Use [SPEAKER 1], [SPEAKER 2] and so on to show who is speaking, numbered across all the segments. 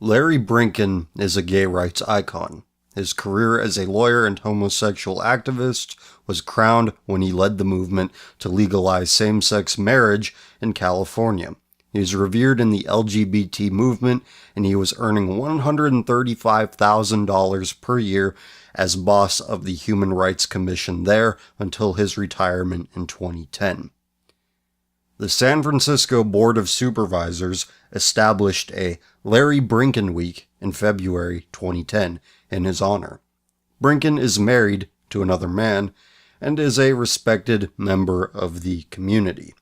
[SPEAKER 1] Larry Brinkin is a gay rights icon. His career as a lawyer and homosexual activist was crowned when he led the movement to legalize same-sex marriage in California. He is revered in the LGBT movement, and he was earning $135,000 per year as boss of the Human Rights Commission there until his retirement in 2010. The San Francisco Board of Supervisors established a Larry Brinkin Week in February 2010 in his honor. Brinkin is married to another man and is a respected member of the community.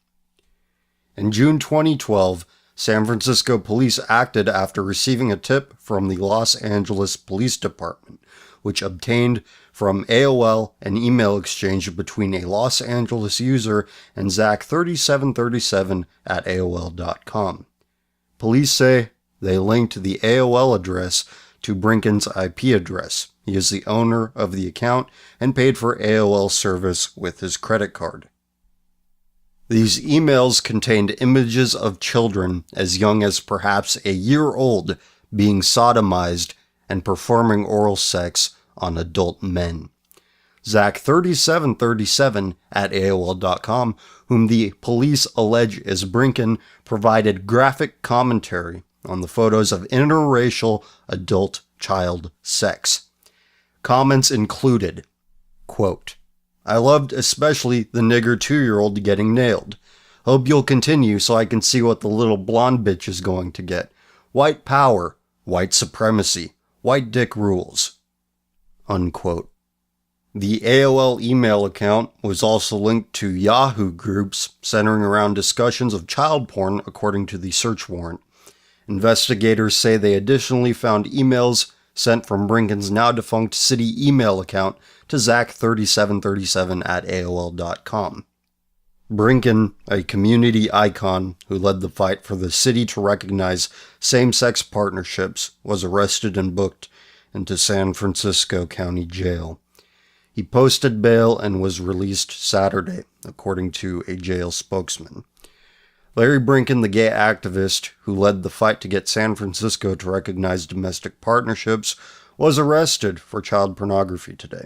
[SPEAKER 1] In June 2012, San Francisco police acted after receiving a tip from the Los Angeles Police Department, which obtained from AOL an email exchange between a Los Angeles user and Zach3737 at AOL.com. Police say they linked the AOL address to Brinkin's IP address. He is the owner of the account and paid for AOL service with his credit card. These emails contained images of children as young as perhaps a year old being sodomized and performing oral sex on adult men. Zach3737 at AOL.com, whom the police allege is Brinkin, provided graphic commentary on the photos of interracial adult-child sex. Comments included, quote, "I loved especially the nigger 2-year-old getting nailed. Hope you'll continue so I can see what the little blonde bitch is going to get. White power, white supremacy, white dick rules." Unquote. The AOL email account was also linked to Yahoo groups centering around discussions of child porn, according to the search warrant. Investigators say they additionally found emails sent from Brinkin's now-defunct city email account to Zach3737 at AOL.com. Brinkin, a community icon who led the fight for the city to recognize same-sex partnerships, was arrested and booked into San Francisco County Jail. He posted bail and was released Saturday, according to a jail spokesman. Larry Brinkin, the gay activist who led the fight to get San Francisco to recognize domestic partnerships, was arrested for child pornography today.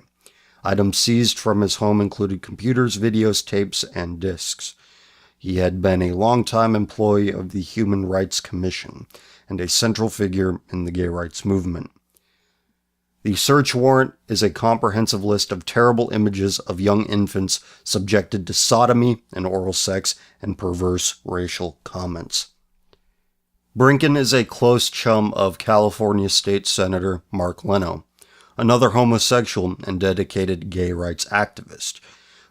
[SPEAKER 1] Items seized from his home included computers, videos, tapes, and discs. He had been a longtime employee of the Human Rights Commission and a central figure in the gay rights movement. The search warrant is a comprehensive list of terrible images of young infants subjected to sodomy and oral sex and perverse racial comments. Brinkin is a close chum of California State Senator Mark Leno, another homosexual and dedicated gay rights activist,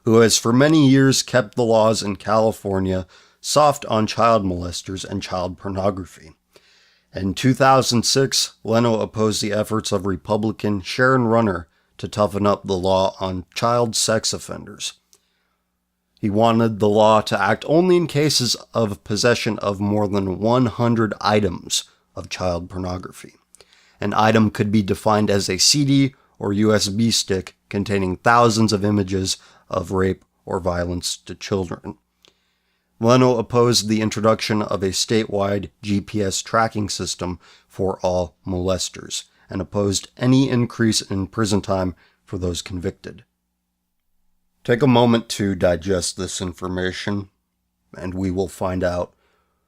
[SPEAKER 1] who has for many years kept the laws in California soft on child molesters and child pornography. In 2006, Leno opposed the efforts of Republican Sharon Runner to toughen up the law on child sex offenders. He wanted the law to act only in cases of possession of more than 100 items of child pornography. An item could be defined as a CD or USB stick containing thousands of images of rape or violence to children. Leno opposed the introduction of a statewide GPS tracking system for all molesters, and opposed any increase in prison time for those convicted. Take a moment to digest this information, and we will find out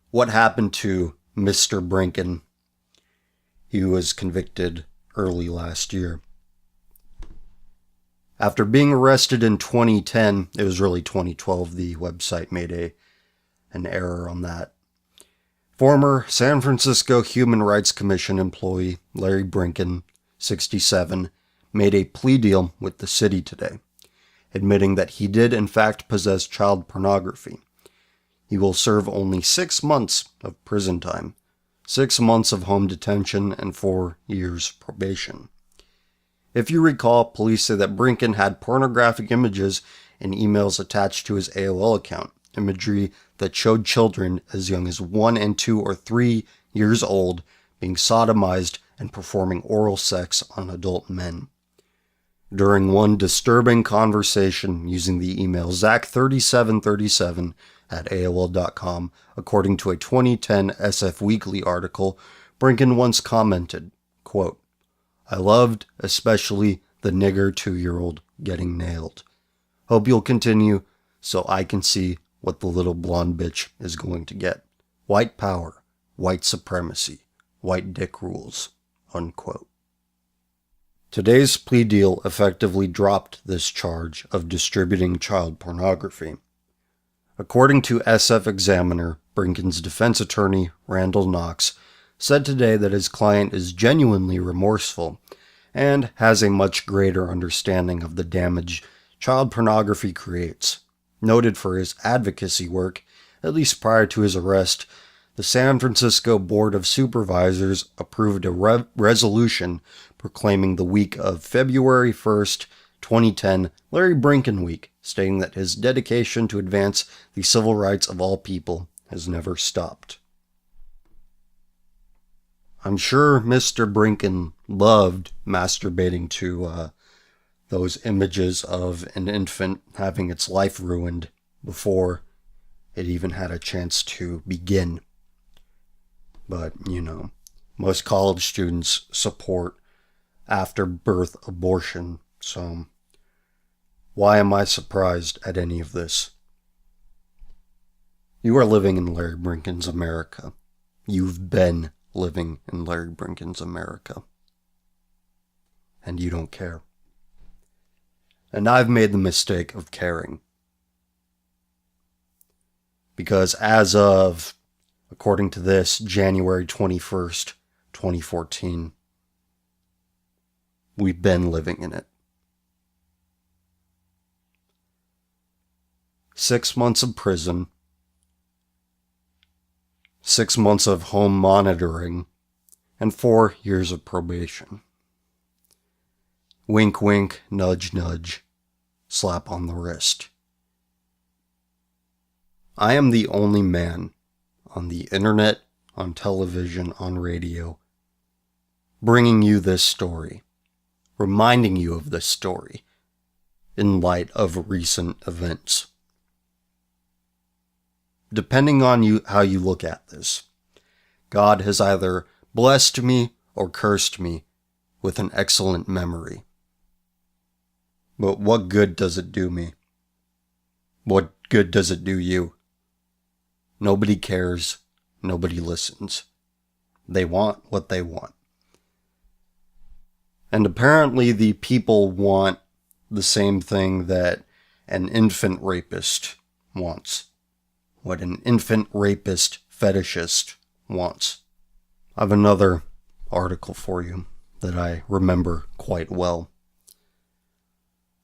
[SPEAKER 1] what happened to Mr. Brinkin. He was convicted early last year. After being arrested in 2010, it was really 2012, the website made an error on that. Former San Francisco Human Rights Commission employee Larry Brinkin, 67, made a plea deal with the city today, admitting that he did in fact possess child pornography. He will serve only 6 months of prison time, 6 months of home detention, and 4 years probation. If you recall, police say that Brinkin had pornographic images and emails attached to his AOL account, imagery that showed children as young as 1 and 2 or 3 years old being sodomized and performing oral sex on adult men. During one disturbing conversation using the email Zach3737 at AOL.com, according to a 2010 SF Weekly article, Brinkin once commented, quote, "I loved especially the nigger 2-year-old getting nailed. Hope you'll continue so I can see what the little blonde bitch is going to get. White power, white supremacy, white dick rules," unquote. Today's plea deal effectively dropped this charge of distributing child pornography. According to SF Examiner, Brinkin's defense attorney, Randall Knox, said today that his client is genuinely remorseful and has a much greater understanding of the damage child pornography creates. Noted for his advocacy work, at least prior to his arrest, the San Francisco Board of Supervisors approved a resolution proclaiming the week of February 1st, 2010, Larry Brinkin Week, stating that his dedication to advance the civil rights of all people has never stopped. I'm sure Mr. Brinkin loved masturbating to those images of an infant having its life ruined before it even had a chance to begin. But, most college students support after-birth abortion, so why am I surprised at any of this? You are living in Larry Brinkin's America. You've been living in Larry Brinkin's America. And you don't care. And I've made the mistake of caring. Because as of, according to this, January 21st, 2014, we've been living in it. 6 months of prison, 6 months of home monitoring, and 4 years of probation. Wink, wink, nudge, nudge, slap on the wrist. I am the only man on the internet, on television, on radio, bringing you this story, reminding you of this story in light of recent events. Depending on how you look at this, God has either blessed me or cursed me with an excellent memory. But what good does it do me? What good does it do you? Nobody cares. Nobody listens. They want what they want. And apparently the people want the same thing that an infant rapist wants. What an infant rapist fetishist wants. I have another article for you that I remember quite well.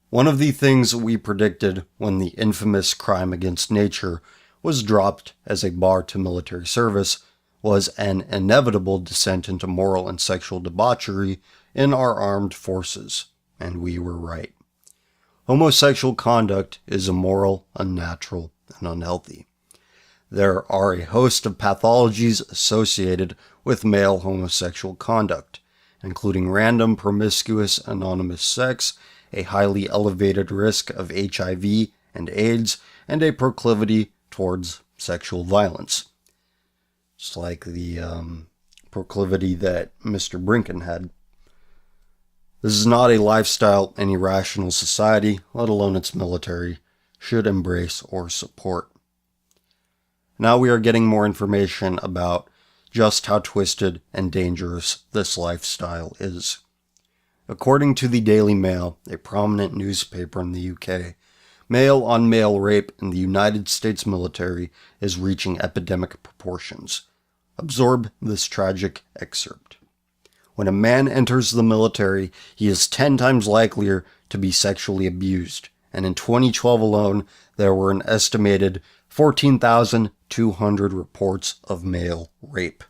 [SPEAKER 1] One of the things we predicted when the infamous crime against nature was dropped as a bar to military service was an inevitable descent into moral and sexual debauchery in our armed forces, and we were right. Homosexual conduct is immoral, unnatural, and unhealthy. There are a host of pathologies associated with male homosexual conduct, including random, promiscuous, anonymous sex, a highly elevated risk of HIV and AIDS, and a proclivity towards sexual violence. Just like the proclivity that Mr. Brinkin had. This is not a lifestyle any rational society, let alone its military, should embrace or support. Now we are getting more information about just how twisted and dangerous this lifestyle is. According to the Daily Mail, a prominent newspaper in the UK, male-on-male rape in the United States military is reaching epidemic proportions. Absorb this tragic excerpt. When a man enters the military, he is 10 times likelier to be sexually abused, and in 2012 alone, there were an estimated 14,200 reports of male rape.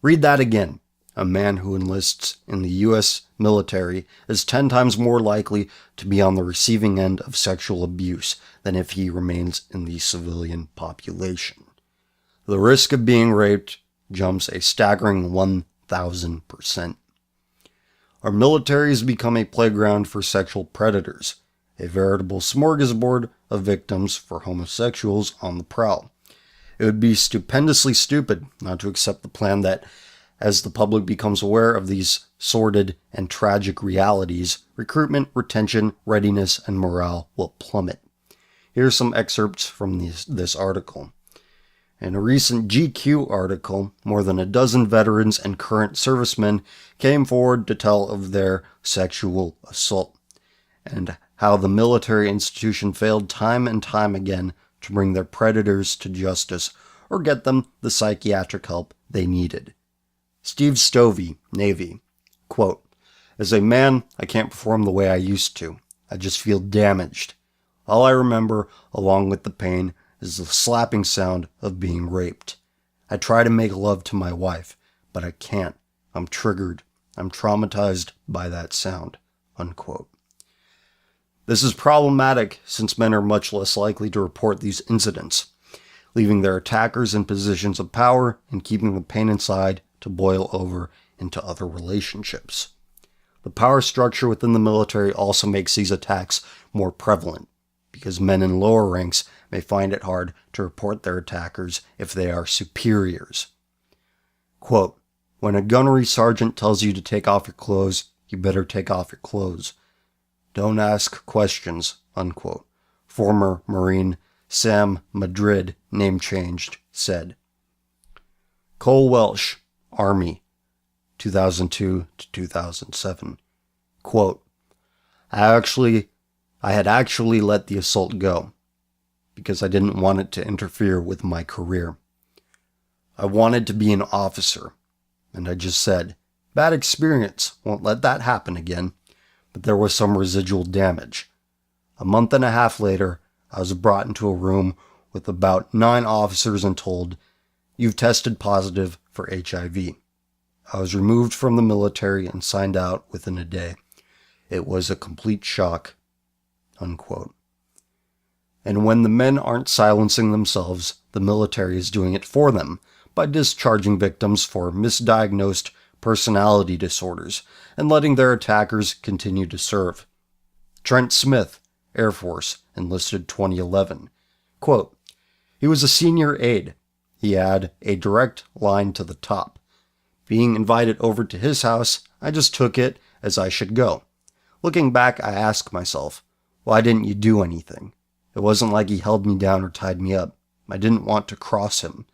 [SPEAKER 1] Read that again. A man who enlists in the U.S. military is 10 times more likely to be on the receiving end of sexual abuse than if he remains in the civilian population. The risk of being raped jumps a staggering 1,000%. Our military has become a playground for sexual predators, a veritable smorgasbord of victims for homosexuals on the prowl. It would be stupendously stupid not to accept the plan that, as the public becomes aware of these sordid and tragic realities, recruitment, retention, readiness, and morale will plummet. Here are some excerpts from this article. In a recent GQ article, more than a dozen veterans and current servicemen came forward to tell of their sexual assault, and how the military institution failed time and time again to bring their predators to justice or get them the psychiatric help they needed. Steve Stovey, Navy, quote, "As a man, I can't perform the way I used to. I just feel damaged. All I remember, along with the pain, is the slapping sound of being raped. I try to make love to my wife, but I can't. I'm triggered. I'm traumatized by that sound," unquote. This is problematic since men are much less likely to report these incidents, leaving their attackers in positions of power and keeping the pain inside to boil over into other relationships. The power structure within the military also makes these attacks more prevalent, because men in lower ranks may find it hard to report their attackers if they are superiors. Quote, "When a gunnery sergeant tells you to take off your clothes, you better take off your clothes. Don't ask questions," unquote. Former Marine Sam Madrid, name changed, said. Cole Welsh, Army, 2002 to 2007. Quote, I had actually let the assault go because I didn't want it to interfere with my career. I wanted to be an officer, and I just said, bad experience, won't let that happen again. But there was some residual damage. A month and a half later, I was brought into a room with about 9 officers and told, "You've tested positive for HIV." I was removed from the military and signed out within a day. It was a complete shock, unquote. And when the men aren't silencing themselves, the military is doing it for them by discharging victims for misdiagnosed personality disorders and letting their attackers continue to serve. Trent Smith, Air Force, enlisted 2011. Quote, "He was a senior aide. He had a direct line to the top. Being invited over to his house, I just took it as I should go. Looking back, I ask myself, why didn't you do anything? It wasn't like he held me down or tied me up. I didn't want to cross him.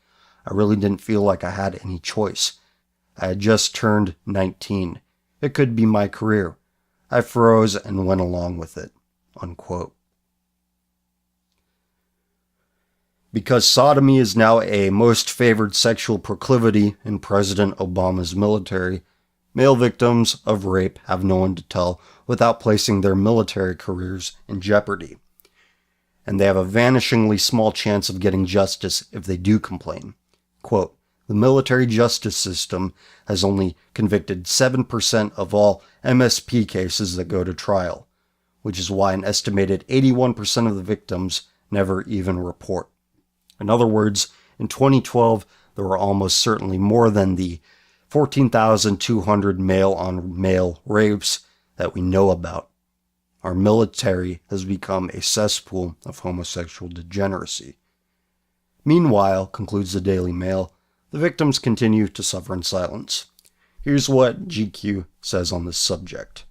[SPEAKER 1] I really didn't feel like I had any choice. I had just turned 19. It could be my career. I froze and went along with it," unquote. Because sodomy is now a most favored sexual proclivity in President Obama's military, male victims of rape have no one to tell without placing their military careers in jeopardy. And they have a vanishingly small chance of getting justice if they do complain. Quote, "The military justice system has only convicted 7% of all MSP cases that go to trial, which is why an estimated 81% of the victims never even report. In other words, in 2012, there were almost certainly more than the 14,200 male-on-male rapes that we know about. Our military has become a cesspool of homosexual degeneracy. Meanwhile," concludes the Daily Mail, "the victims continue to suffer in silence." Here's what GQ says on this subject.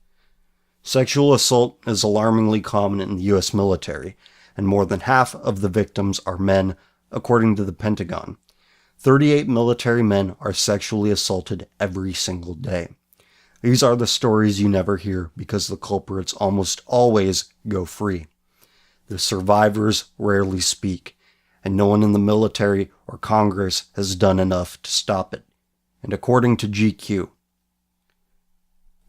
[SPEAKER 1] Sexual assault is alarmingly common in the U.S. military, and more than half of the victims are men, according to the Pentagon. 38 military men are sexually assaulted every single day. These are the stories you never hear because the culprits almost always go free. The survivors rarely speak, and no one in the military or Congress has done enough to stop it. And according to GQ,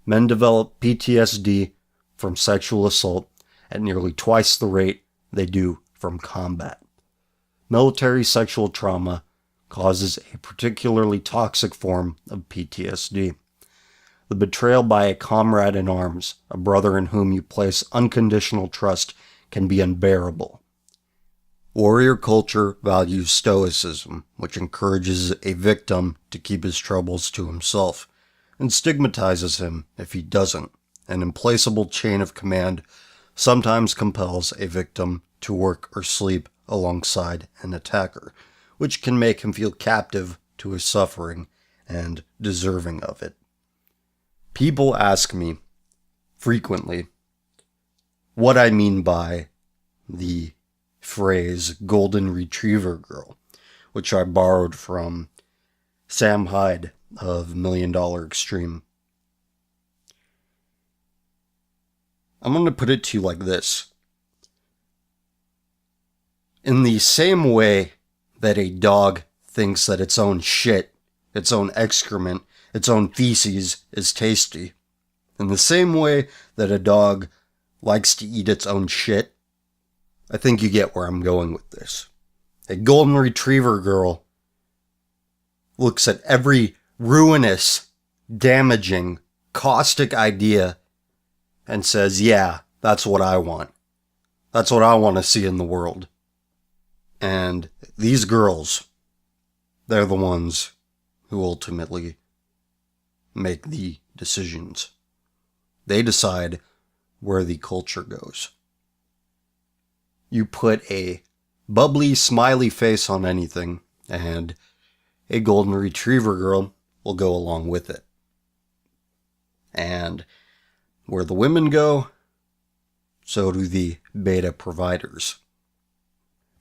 [SPEAKER 1] men develop PTSD from sexual assault at nearly twice the rate they do from combat. Military sexual trauma causes a particularly toxic form of PTSD. The betrayal by a comrade in arms, a brother in whom you place unconditional trust, can be unbearable. Warrior culture values stoicism, which encourages a victim to keep his troubles to himself, and stigmatizes him if he doesn't. An implacable chain of command sometimes compels a victim to work or sleep alongside an attacker, which can make him feel captive to his suffering and deserving of it. People ask me frequently what I mean by the phrase golden retriever girl, which I borrowed from Sam Hyde of $1 Million Extreme. I'm going to put it to you like this. In the same way that a dog thinks that its own shit, its own excrement, its own feces is tasty, in the same way that a dog likes to eat its own shit, I think you get where I'm going with this. A golden retriever girl looks at every ruinous, damaging, caustic idea and says, yeah, that's what I want. That's what I want to see in the world. And these girls, they're the ones who ultimately make the decisions. They decide where the culture goes. You put a bubbly, smiley face on anything, and a golden retriever girl will go along with it. And where the women go, so do the beta providers.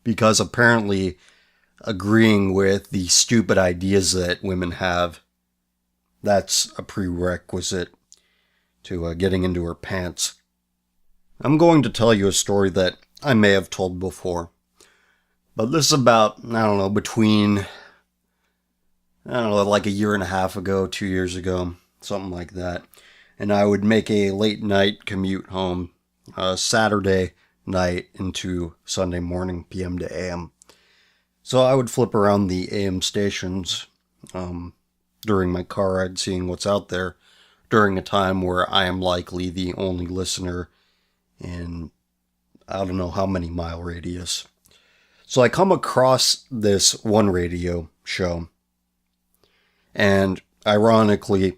[SPEAKER 1] Because apparently agreeing with the stupid ideas that women have, that's a prerequisite to getting into her pants. I'm going to tell you a story that I may have told before. But this is about, between, like a year and a half ago, 2 years ago, something like that. And I would make a late night commute home, Saturday night into Sunday morning, PM to AM. So I would flip around the AM stations during my car ride, seeing what's out there during a time where I am likely the only listener in I don't know how many mile radius. So I come across this one radio show, and ironically,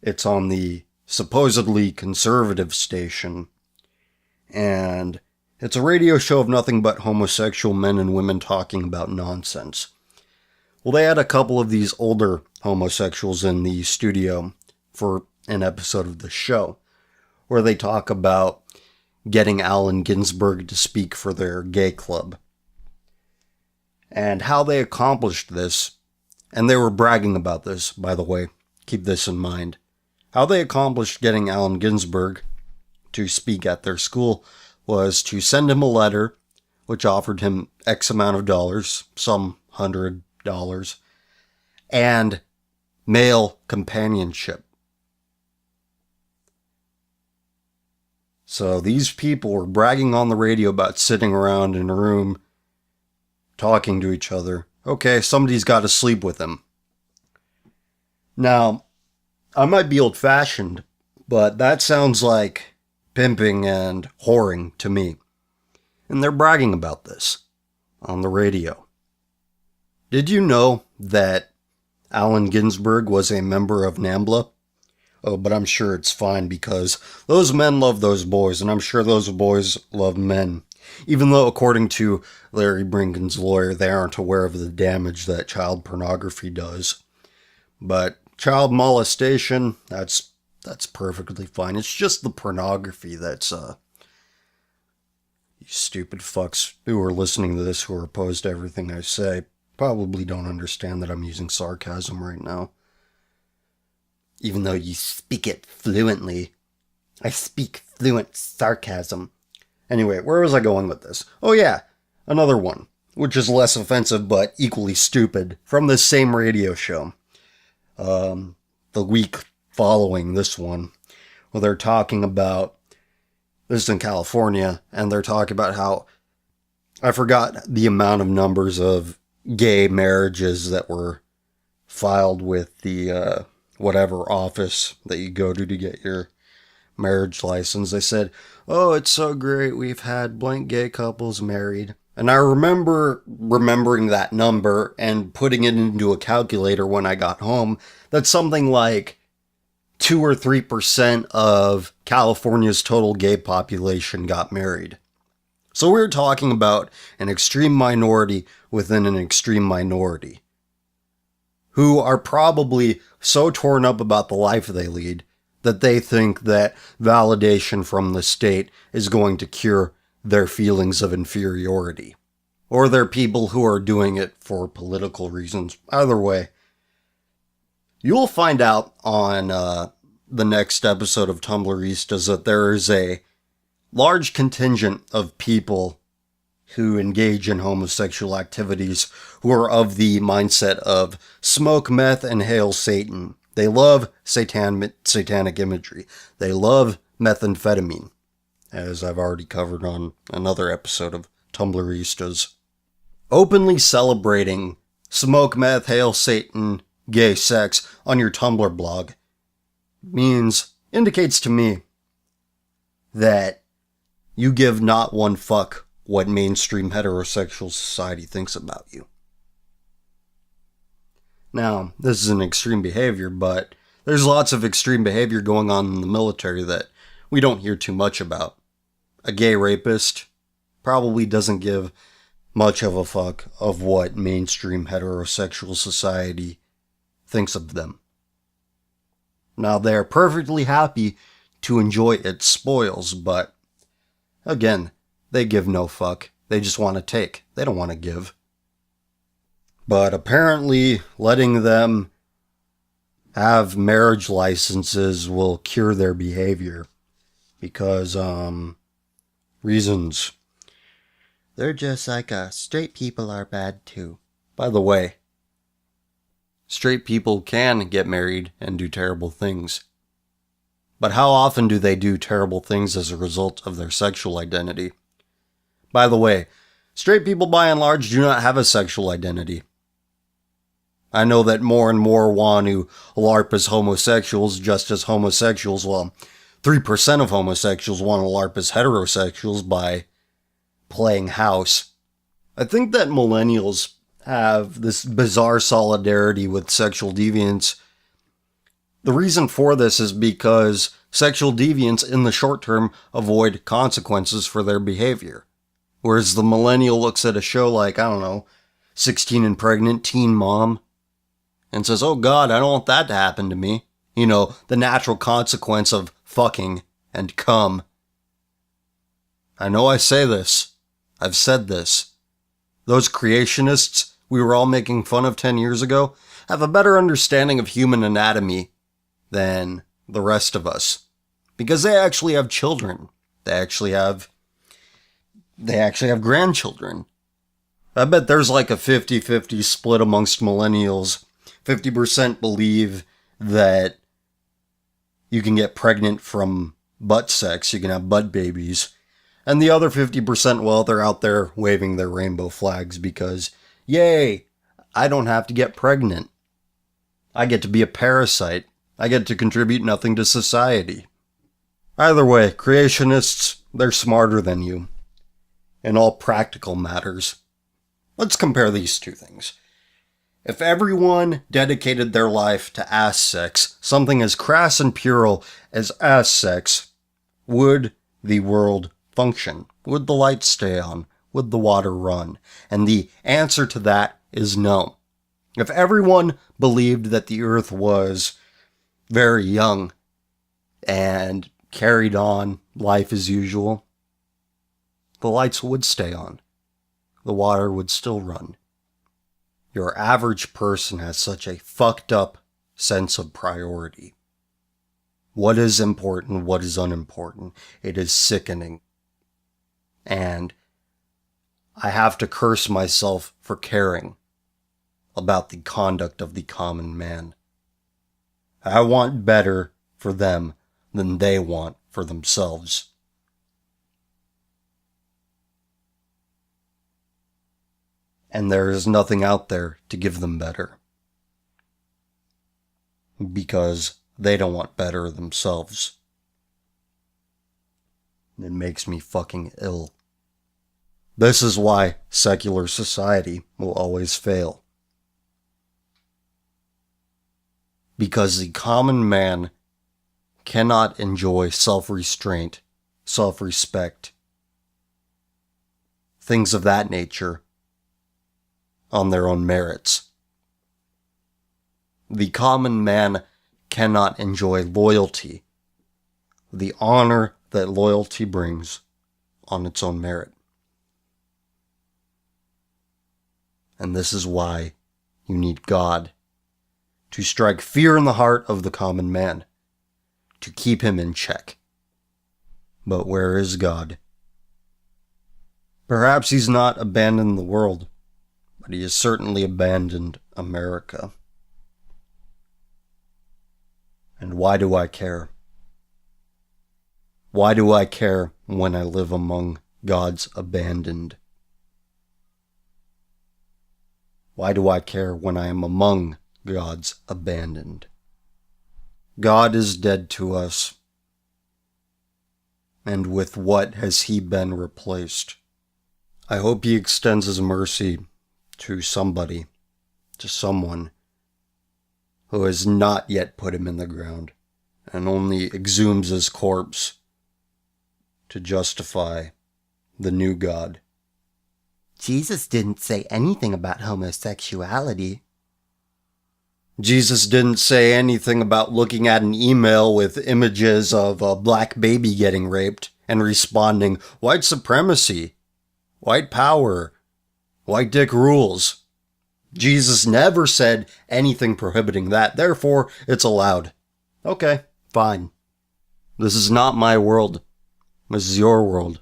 [SPEAKER 1] it's on the supposedly conservative station, and it's a radio show of nothing but homosexual men and women talking about nonsense. Well, they had a couple of these older homosexuals in the studio for an episode of the show, where they talk about getting Allen Ginsberg to speak for their gay club. And how they accomplished this, and they were bragging about this, by the way, keep this in mind. How they accomplished getting Allen Ginsberg to speak at their school was to send him a letter, which offered him X amount of dollars, some $100, and male companionship. So these people were bragging on the radio about sitting around in a room talking to each other. Okay, somebody's got to sleep with him. Now, I might be old-fashioned, but that sounds like pimping and whoring to me. And they're bragging about this on the radio. Did you know that Allen Ginsberg was a member of NAMBLA? Oh, but I'm sure it's fine because those men love those boys, and I'm sure those boys love men. Even though, according to Larry Brinkin's lawyer, they aren't aware of the damage that child pornography does. But child molestation, that's perfectly fine. It's just the pornography that's, you stupid fucks who are listening to this who are opposed to everything I say probably don't understand that I'm using sarcasm right now. Even though you speak it fluently. I speak fluent sarcasm. Anyway, where was I going with this? Oh yeah, another one, which is less offensive but equally stupid, from this same radio show. The week following this one, where they're talking about, this is in California, and they're talking about how, I forgot the amount of numbers of gay marriages that were filed with the, whatever office that you go to get your marriage license. They said, oh, it's so great, we've had blank gay couples married. And I remember remembering that number and putting it into a calculator when I got home. That's something like 2 or 3% of California's total gay population got married. So we're talking about an extreme minority within an extreme minority, who are probably so torn up about the life they lead that they think that validation from the state is going to cure their feelings of inferiority. Or they're people who are doing it for political reasons. Either way, you'll find out on the next episode of Tumblristas that there is a large contingent of people who engage in homosexual activities who are of the mindset of smoke meth and hail Satan. They love satanic imagery. They love methamphetamine, as I've already covered on another episode of Tumblristas. Openly celebrating smoke meth, hail Satan, gay sex on your Tumblr blog indicates to me that you give not one fuck what mainstream heterosexual society thinks about you. Now, this is an extreme behavior, but there's lots of extreme behavior going on in the military that we don't hear too much about. A gay rapist probably doesn't give much of a fuck of what mainstream heterosexual society thinks of them. Now, they're perfectly happy to enjoy its spoils, but again, they give no fuck. They just want to take. They don't want to give. But apparently, letting them have marriage licenses will cure their behavior. Because, reasons. They're just like straight people are bad too. By the way, straight people can get married and do terrible things. But how often do they do terrible things as a result of their sexual identity? By the way, straight people by and large do not have a sexual identity. I know that more and more want to LARP as homosexuals just as homosexuals. Well, 3% of homosexuals want to LARP as heterosexuals by playing house. I think that millennials have this bizarre solidarity with sexual deviants. The reason for this is because sexual deviants in the short term avoid consequences for their behavior. Whereas the millennial looks at a show like, 16 and Pregnant, Teen Mom, and says, oh God, I don't want that to happen to me. The natural consequence of fucking and cum. I know I say this. I've said this. Those creationists we were all making fun of 10 years ago have a better understanding of human anatomy than the rest of us. Because they actually have children. They actually have grandchildren. I bet there's like a 50-50 split amongst millennials. 50% believe that you can get pregnant from butt sex, you can have butt babies. And the other 50%, well, they're out there waving their rainbow flags because, yay, I don't have to get pregnant. I get to be a parasite. I get to contribute nothing to society. Either way, creationists, they're smarter than you. In all practical matters. Let's compare these two things. If everyone dedicated their life to ass sex, something as crass and puerile as ass sex, would the world function? Would the lights stay on? Would the water run? And the answer to that is no. If everyone believed that the earth was very young and carried on life as usual, the lights would stay on. The water would still run. Your average person has such a fucked up sense of priority. What is important, what is unimportant? It is sickening. And I have to curse myself for caring about the conduct of the common man. I want better for them than they want for themselves. And there is nothing out there to give them better. Because they don't want better themselves. It makes me fucking ill. This is why secular society will always fail. Because the common man cannot enjoy self-restraint, self-respect, things of that nature on their own merits. The common man cannot enjoy loyalty, the honor that loyalty brings, on its own merit. And this is why you need God to strike fear in the heart of the common man, to keep him in check. But where is God? Perhaps he's not abandoned the world, but he has certainly abandoned America. And why do I care? Why do I care when I live among God's abandoned? Why do I care when I am among God's abandoned? God is dead to us. And with what has he been replaced? I hope he extends his mercy to somebody, to someone who has not yet put him in the ground and only exhumes his corpse to justify the new God.
[SPEAKER 2] Jesus didn't say anything about homosexuality.
[SPEAKER 1] Jesus didn't say anything about looking at an email with images of a black baby getting raped and responding, white supremacy, white power, white dick rules. Jesus never said anything prohibiting that, therefore it's allowed. Okay, fine. This is not my world. This is your world.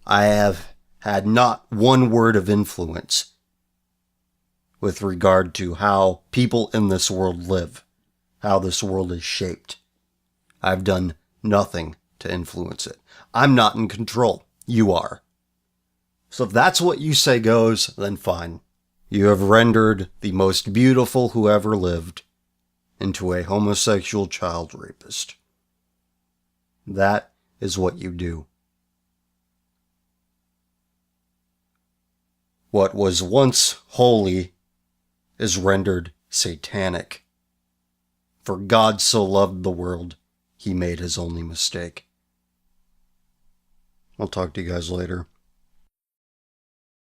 [SPEAKER 1] I have had not one word of influence with regard to how people in this world live, how this world is shaped. I've done nothing to influence it. I'm not in control. You are. So if that's what you say goes, then fine. You have rendered the most beautiful who ever lived into a homosexual child rapist. That is what you do. What was once holy is rendered satanic. For God so loved the world, he made his only mistake. I'll talk to you guys later.